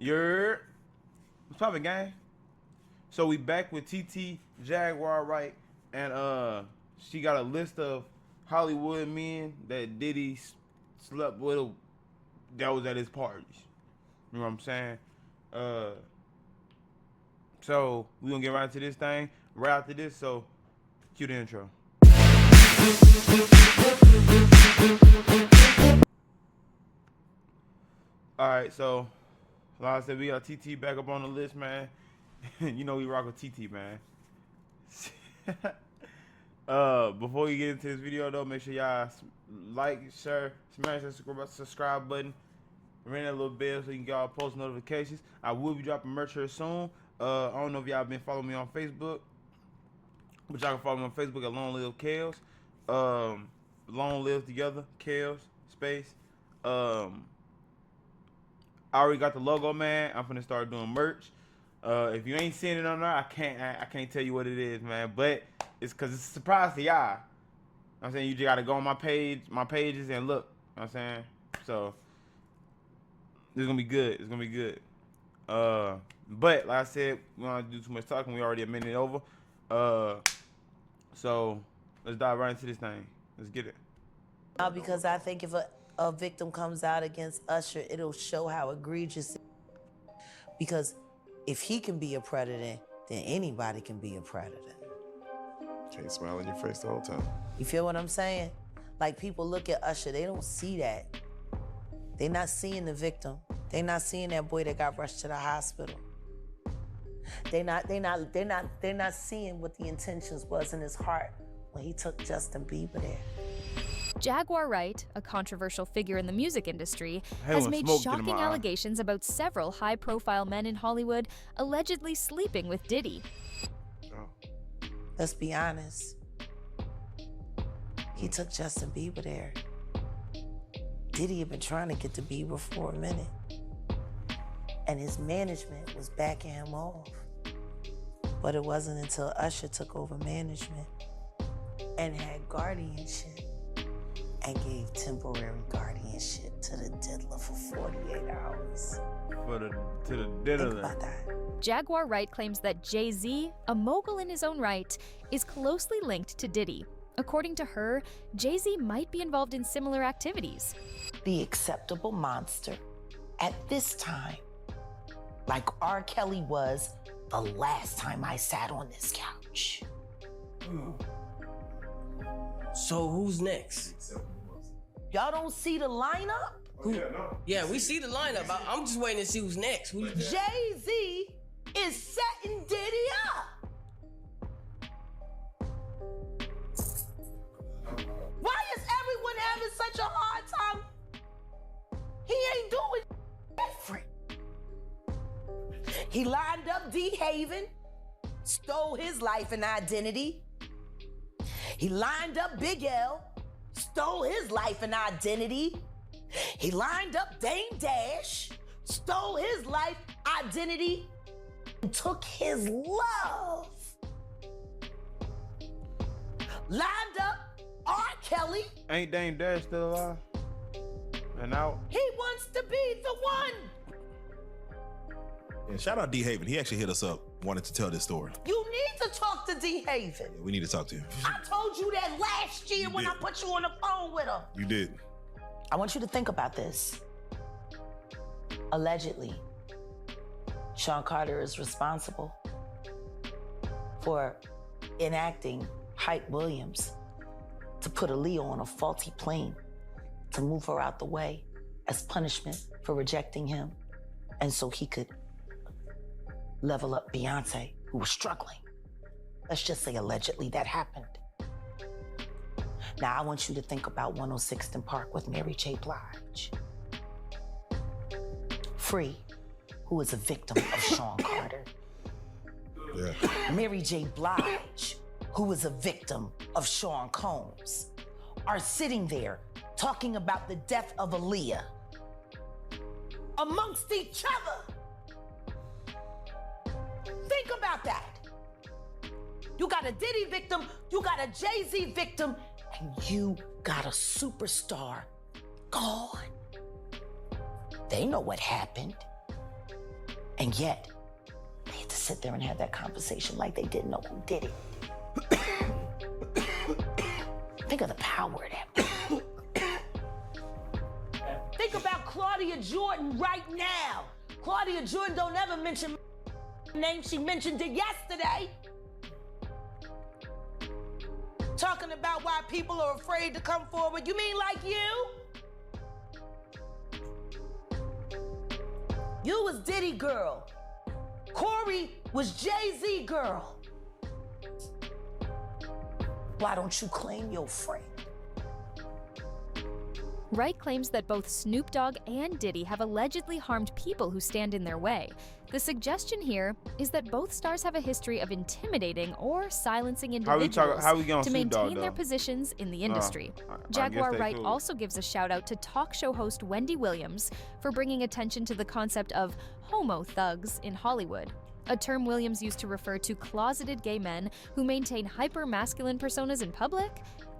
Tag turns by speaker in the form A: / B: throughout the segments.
A: You're what's poppin', gang? So we back with TT, Jaguar, Wright, and she got a list of Hollywood men that Diddy slept with that was at his parties. You know what I'm saying? So we gonna get right into this thing right after this. So cue the intro. All right, so like I said, we got TT back up on the list, man. You know we rock with TT, man. Before you get into this video though, make sure y'all like, share, smash that subscribe button, ring that little bell so you can get all post notifications. I will be dropping merch here soon. I don't know if y'all been following me on Facebook, but y'all can follow me on Facebook at Long Live Kales. Long Live Together, Kales, space. I already got the logo, man. I'm finna start doing merch. If you ain't seen it on there, I can't tell you what it is, man. But it's cause it's a surprise to y'all. I'm saying you just gotta go on my pages and look. You know what I'm saying? So this is gonna be good. It's gonna be good. But like I said, we don't have to do too much talking. We already a minute over. So let's dive right into this thing. Let's get it.
B: Because I think if a victim comes out against Usher, it'll show how egregious it is. Because if he can be a predator, then anybody can be a predator.
C: Can't smile in your face the whole time.
B: You feel what I'm saying? Like, people look at Usher, they don't see that. They're not seeing the victim. They're not seeing that boy that got rushed to the hospital. They're not seeing what the intentions was in his heart when he took Justin Bieber there.
D: Jaguar Wright, a controversial figure in the music industry, has made shocking allegations about several high-profile men in Hollywood allegedly sleeping with Diddy.
B: Let's be honest. He took Justin Bieber there. Diddy had been trying to get to Bieber for a minute, and his management was backing him off. But it wasn't until Usher took over management and had guardianship and gave temporary guardianship to the diddler for 48 hours.
A: To the diddler.
B: Think about that.
D: Jaguar Wright claims that Jay-Z, a mogul in his own right, is closely linked to Diddy. According to her, Jay-Z might be involved in similar activities.
B: The acceptable monster at this time, like R. Kelly was the last time I sat on this couch.
E: So who's next?
B: Y'all don't see the lineup?
E: Yeah, we see the lineup. I'm just waiting to see who's next.
B: Jay-Z is setting Diddy up. Why is everyone having such a hard time? He ain't doing different. He lined up D-Haven, stole his life and identity. He lined up Big L, stole his life and identity. He lined up Dame Dash, stole his life, identity, and took his love. Lined up R. Kelly.
A: Ain't Dame Dash still alive? And out?
B: He wants to be the one.
C: Yeah, shout out D-Haven. He actually hit us up, wanted to tell this story.
B: You need to talk to D-Haven.
C: Yeah, we need to talk to him.
B: I told you that last year when I put you on the phone with him.
C: You did.
B: I want you to think about this. Allegedly, Sean Carter is responsible for enacting Hype Williams to put Aaliyah on a faulty plane to move her out the way as punishment for rejecting him, and so he could level up Beyonce, who was struggling. Let's just say allegedly that happened. Now I want you to think about 106th and Park with Mary J. Blige. Free, who is a victim of Sean Carter.
C: Yeah.
B: Mary J. Blige, who is a victim of Sean Combs, are sitting there talking about the death of Aaliyah amongst each other. Think about that. You got a Diddy victim, you got a Jay-Z victim, and you got a superstar gone. They know what happened. And yet, they had to sit there and have that conversation like they didn't know who did it. Think of the power of that. Think about Claudia Jordan right now. Claudia Jordan don't ever mention my name. She mentioned it yesterday. Talking about why people are afraid to come forward. You mean like you? You was Diddy girl. Corey was Jay-Z girl. Why don't you claim your friend?
D: Wright claims that both Snoop Dogg and Diddy have allegedly harmed people who stand in their way. The suggestion here is that both stars have a history of intimidating or silencing individuals to maintain their positions in the industry. Jaguar Wright also gives a shout out to talk show host Wendy Williams for bringing attention to the concept of homo thugs in Hollywood, a term Williams used to refer to closeted gay men who maintain hyper-masculine personas in public.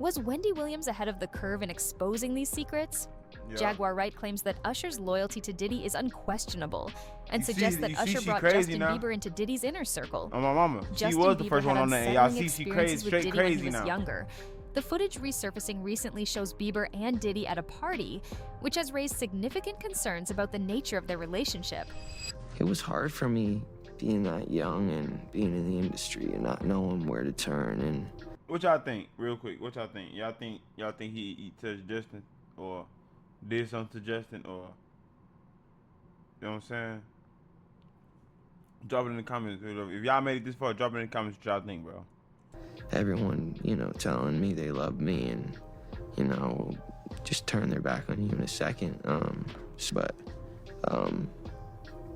D: Was Wendy Williams ahead of the curve in exposing these secrets? Yeah. Jaguar Wright claims that Usher's loyalty to Diddy is unquestionable and suggests that Usher brought Justin Bieber into Diddy's inner circle.
A: Oh, my mama. She was the first one on that, and y'all see she crazy, straight crazy now.
D: Younger. The footage resurfacing recently shows Bieber and Diddy at a party, which has raised significant concerns about the nature of their relationship.
F: It was hard for me being that young and being in the industry and not knowing where to turn. And
A: what y'all think, real quick? What y'all think? Y'all think he touched Justin or did something to Justin, or you know what I'm saying? Drop it in the comments. If y'all made it this far, drop it in the comments what y'all think, bro.
F: Everyone, telling me they love me and, just turn their back on you in a second.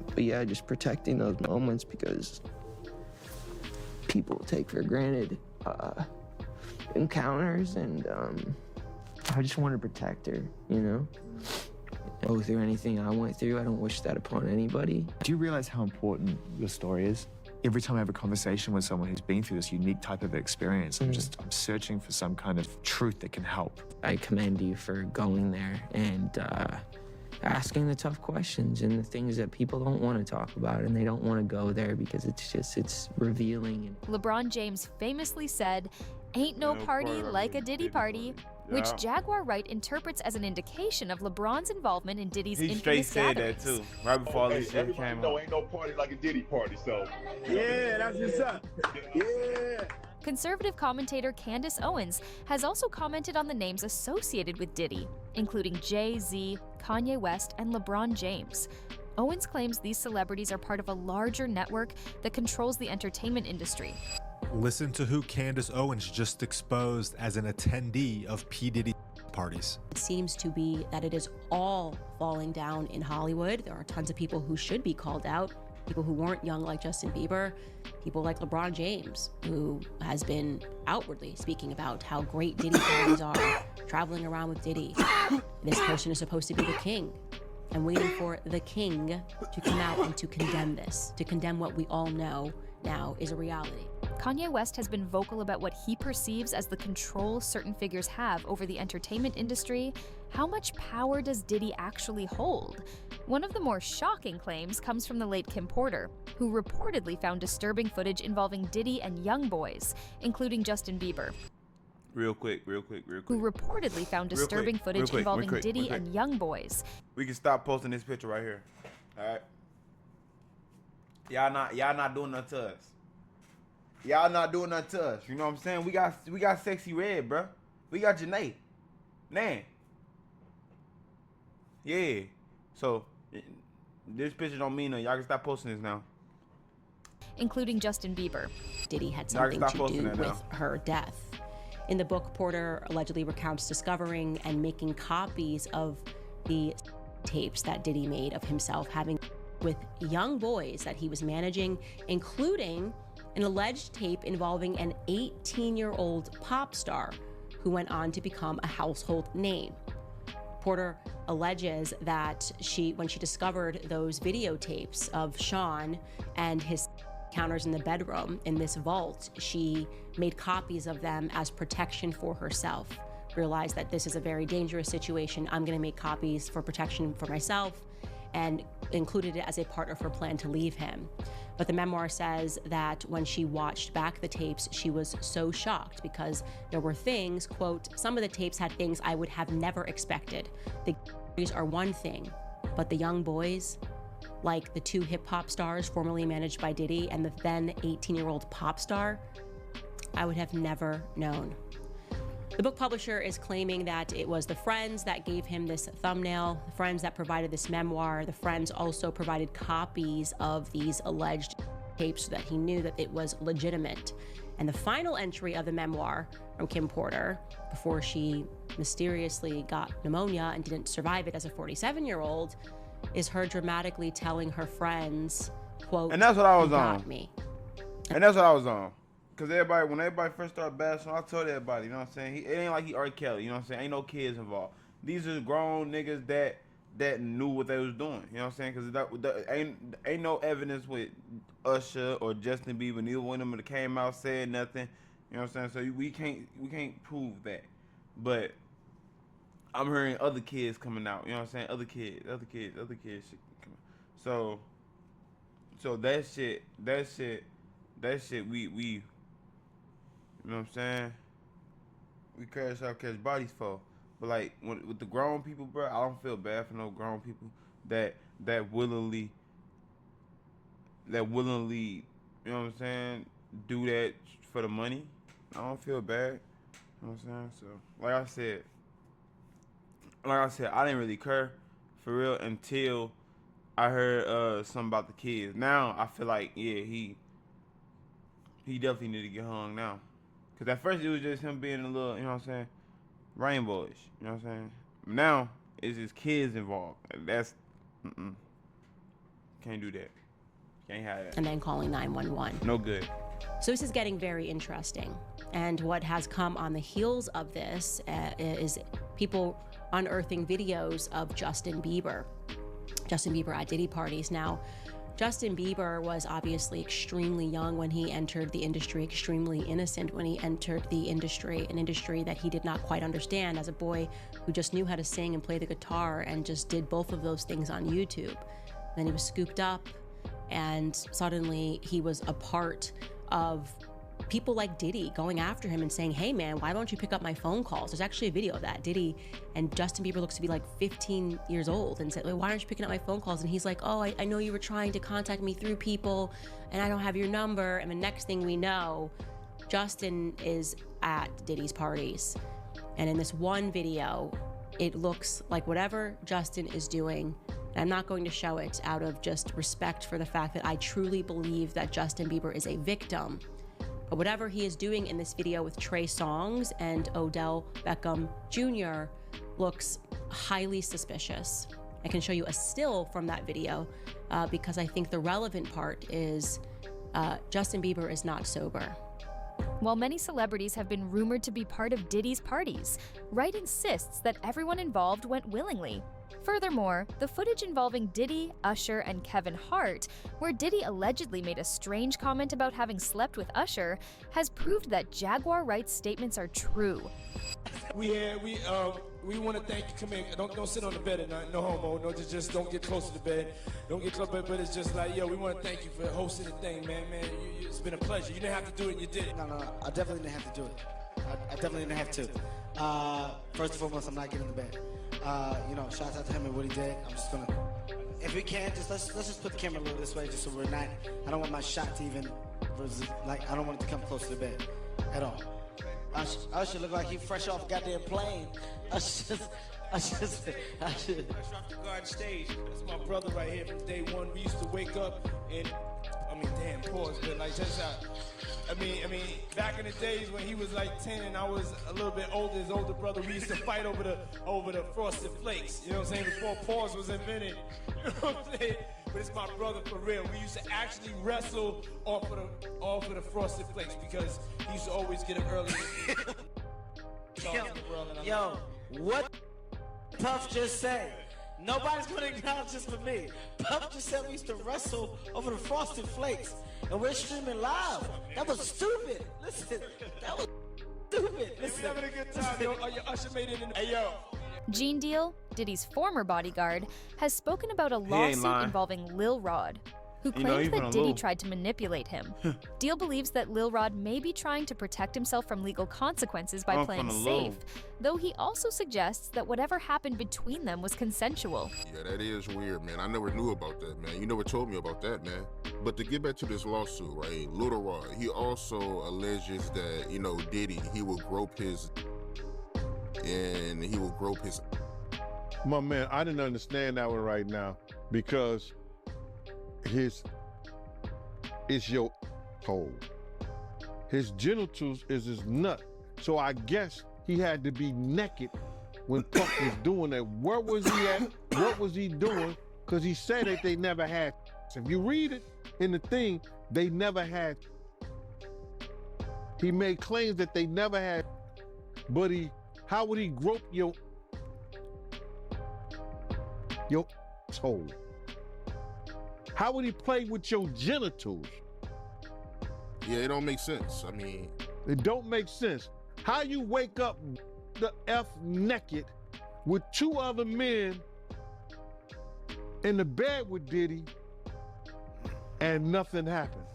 F: But yeah, just protecting those moments because people take for granted encounters, and I just want to protect her, Go through anything I went through. I don't wish that upon anybody.
G: Do you realize how important your story is? Every time I have a conversation with someone who's been through this unique type of experience, I'm searching for some kind of truth that can help.
F: I commend you for going there and asking the tough questions and the things that people don't want to talk about, and they don't want to go there because it's revealing.
D: LeBron James famously said, "Ain't no party like a Diddy party," which Jaguar Wright interprets as an indication of LeBron's involvement in Diddy's infamous gatherings.
A: He straight said that too, right before all this shit came out.
H: Ain't no party like a Diddy party, so.
I: Yeah, that's what's up. Yeah.
D: Conservative commentator Candace Owens has also commented on the names associated with Diddy, including Jay-Z, Kanye West, and LeBron James. Owens claims these celebrities are part of a larger network that controls the entertainment industry.
J: Listen to who Candace Owens just exposed as an attendee of P. Diddy parties.
K: It seems to be that it is all falling down in Hollywood. There are tons of people who should be called out. People who weren't young like Justin Bieber, people like LeBron James, who has been outwardly speaking about how great Diddy parties are, traveling around with Diddy. This person is supposed to be the king. I'm waiting for the king to come out and to condemn this, to condemn what we all know now is a reality.
D: Kanye West has been vocal about what he perceives as the control certain figures have over the entertainment industry. How much power does Diddy actually hold? One of the more shocking claims comes from the late Kim Porter, who reportedly found disturbing footage involving Diddy and young boys, including Justin Bieber.
A: Real quick.
D: Who reportedly found disturbing footage involving Diddy and young boys.
A: We can stop posting this picture right here. All right. Y'all not doing nothing to us. Y'all not doing nothing to us. You know what I'm saying? We got Sexy Red, bro. We got Janae. Man. Yeah. So this picture don't mean nothing. Y'all can stop posting this now.
D: Including Justin Bieber.
K: Diddy had something to do with her death. In the book, Porter allegedly recounts discovering and making copies of the tapes that Diddy made of himself having with young boys that he was managing, including an alleged tape involving an 18-year-old pop star who went on to become a household name. Porter alleges that when she discovered those videotapes of Sean and his encounters in the bedroom in this vault, she made copies of them as protection for herself. Realized that this is a very dangerous situation. I'm going to make copies for protection for myself. and included it as a part of her plan to leave him. But the memoir says that when she watched back the tapes, she was so shocked because there were things, quote, some of the tapes had things I would have never expected. The are one thing, but the young boys, like the 2 hip-hop stars formerly managed by Diddy and the then 18-year-old pop star, I would have never known. The book publisher is claiming that it was the friends that gave him this thumbnail, the friends that provided this memoir. The friends also provided copies of these alleged tapes so that he knew that it was legitimate. And the final entry of the memoir from Kim Porter, before she mysteriously got pneumonia and didn't survive it as a 47-year-old, is her dramatically telling her friends, quote,
A: and that's what I was
K: got
A: on.
K: Me.
A: And that's what I was on. Because when everybody first started bashing, I told everybody, you know what I'm saying? It ain't like he R. Kelly, you know what I'm saying? Ain't no kids involved. These are grown niggas that knew what they was doing, you know what I'm saying? Because ain't no evidence with Usher or Justin Bieber. Neither one of them came out saying nothing, you know what I'm saying? So we can't prove that. But I'm hearing other kids coming out, you know what I'm saying? Other kids shit coming. So that shit we you know what I'm saying? We catch bodies for. But like with the grown people, bro, I don't feel bad for no grown people that willingly, you know what I'm saying, do that for the money. I don't feel bad. You know what I'm saying? So like I said, I didn't really care for real until I heard something about the kids. Now I feel like, yeah, he definitely need to get hung now. Cause at first it was just him being a little, you know what I'm saying, rainbowish. You know what I'm saying? Now it's just kids involved. That's can't do that. Can't have that.
K: And then calling 911.
A: No good.
K: So this is getting very interesting. And what has come on the heels of this is people unearthing videos of Justin Bieber at Diddy parties. Now, Justin Bieber was obviously extremely young when he entered the industry, extremely innocent when he entered the industry, an industry that he did not quite understand as a boy who just knew how to sing and play the guitar and just did both of those things on YouTube. Then he was scooped up, and suddenly he was a part of people like Diddy going after him and saying, hey man, why don't you pick up my phone calls? There's actually a video of that. Diddy and Justin Bieber looks to be like 15 years old and said, why aren't you picking up my phone calls? And he's like, oh, I know you were trying to contact me through people and I don't have your number. And the next thing we know, Justin is at Diddy's parties. And in this one video, it looks like whatever Justin is doing, and I'm not going to show it out of just respect for the fact that I truly believe that Justin Bieber is a victim. But whatever he is doing in this video with Trey Songz and Odell Beckham Jr. looks highly suspicious. I can show you a still from that video because I think the relevant part is Justin Bieber is not sober.
D: While many celebrities have been rumored to be part of Diddy's parties, Wright insists that everyone involved went willingly. Furthermore, the footage involving Diddy, Usher, and Kevin Hart, where Diddy allegedly made a strange comment about having slept with Usher, has proved that Jaguar Wright's statements are true.
L: We want to thank you. Come in. Don't sit on the bed at night. No homo. No, just don't get close to the bed. Don't get close. But it's just like, yo, we want to thank you for hosting the thing, man. It's been a pleasure. You didn't have to do it, and you did it.
M: No. I definitely didn't have to do it. I definitely didn't have to. First and foremost, I'm not getting in the bed. Shout out to him and what he did. I'm just gonna, if we can, let's just put the camera a little this way, just so we're not. I don't want my shot to even, I don't want it to come close to the bed, at all. Usher look like he fresh off a goddamn plane. I should.
L: Fresh off the garden stage. That's my brother right here from day one. We used to wake up and, damn, pause, but like just back in the days when he was like 10 and I was a little bit older, his older brother, we used to fight over the Frosted Flakes. You know what I'm saying? Before pause was invented. You know what I'm saying? But it's my brother for real. We used to actually wrestle off of the Frosted Flakes because he used to always get them early.
M: Yo, what Puff just said? Nobody's gonna acknowledge this for me. Puff just said we used to wrestle over the Frosted Flakes, and we're streaming live. That was stupid. Listen, that was stupid.
L: Listen, we having a good time, yo. Usher made it in the... Hey, yo.
D: Gene Deal, Diddy's former bodyguard, has spoken about a lawsuit involving Lil Rod, who claims that Diddy tried to manipulate him. Deal believes that Lil Rod may be trying to protect himself from legal consequences by playing safe, though he also suggests that whatever happened between them was consensual.
N: Yeah, that is weird, man. I never knew about that, man. You never told me about that, man. But to get back to this lawsuit, right, Lil Rod, he also alleges that, you know, Diddy, he will grope his... and he will grope his...
I: My man, I didn't understand that one right now because it's your hole. His genitals is his nut. So I guess he had to be naked when Puff was doing that. Where was he at? What was he doing? Because he said that they never had. If you read it in the thing, they never had. He made claims that they never had, but how would he grope your hole? How would he play with your genitals?
N: Yeah, it don't make sense. I mean...
I: It don't make sense. How you wake up the F naked with two other men in the bed with Diddy and nothing happened?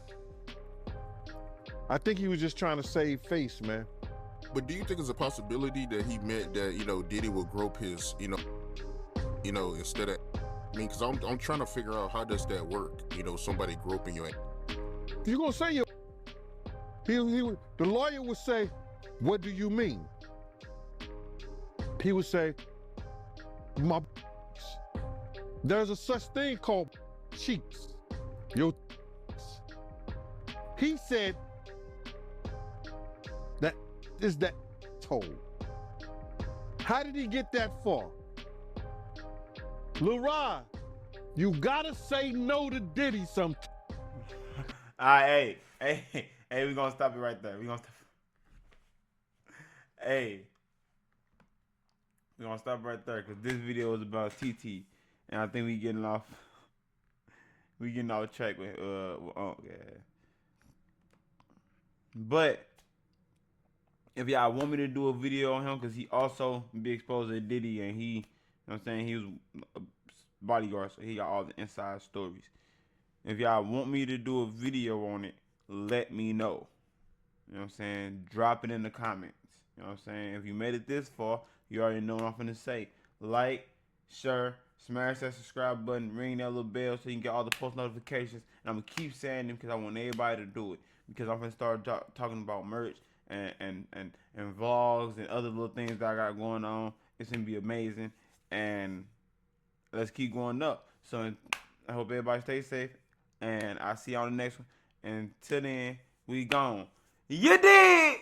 I: I think he was just trying to save face, man.
N: But do you think it's a possibility that he meant that, you know, Diddy will grope his, you know, instead of... I mean, because I'm trying to figure out how does that work? You know, somebody groping your...
I: You're going to say your... the lawyer would say, what do you mean? He would say, my... There's a such thing called cheeks. Your... He said that is that told. How did he get that far? Lil Rod, you gotta say no to Diddy sometime.
A: All right, hey, we're gonna stop it right there. We're gonna stop right there because this video is about TT, and I think we getting off track with yeah. But if y'all want me to do a video on him, because he also be exposed to Diddy, and he, you know what I'm saying, he was a bodyguard, so he got all the inside stories. If y'all want me to do a video on it, let me know. You know what I'm saying? Drop it in the comments. You know what I'm saying? If you made it this far, you already know what I'm finna say. Like, share, smash that subscribe button, ring that little bell so you can get all the post notifications. And I'm gonna keep saying them because I want everybody to do it. Because I'm gonna start talking about merch and vlogs and other little things that I got going on. It's gonna be amazing. And let's keep going up. So I hope everybody stays safe. And I'll see y'all on the next one. And till then, we gone. You dig?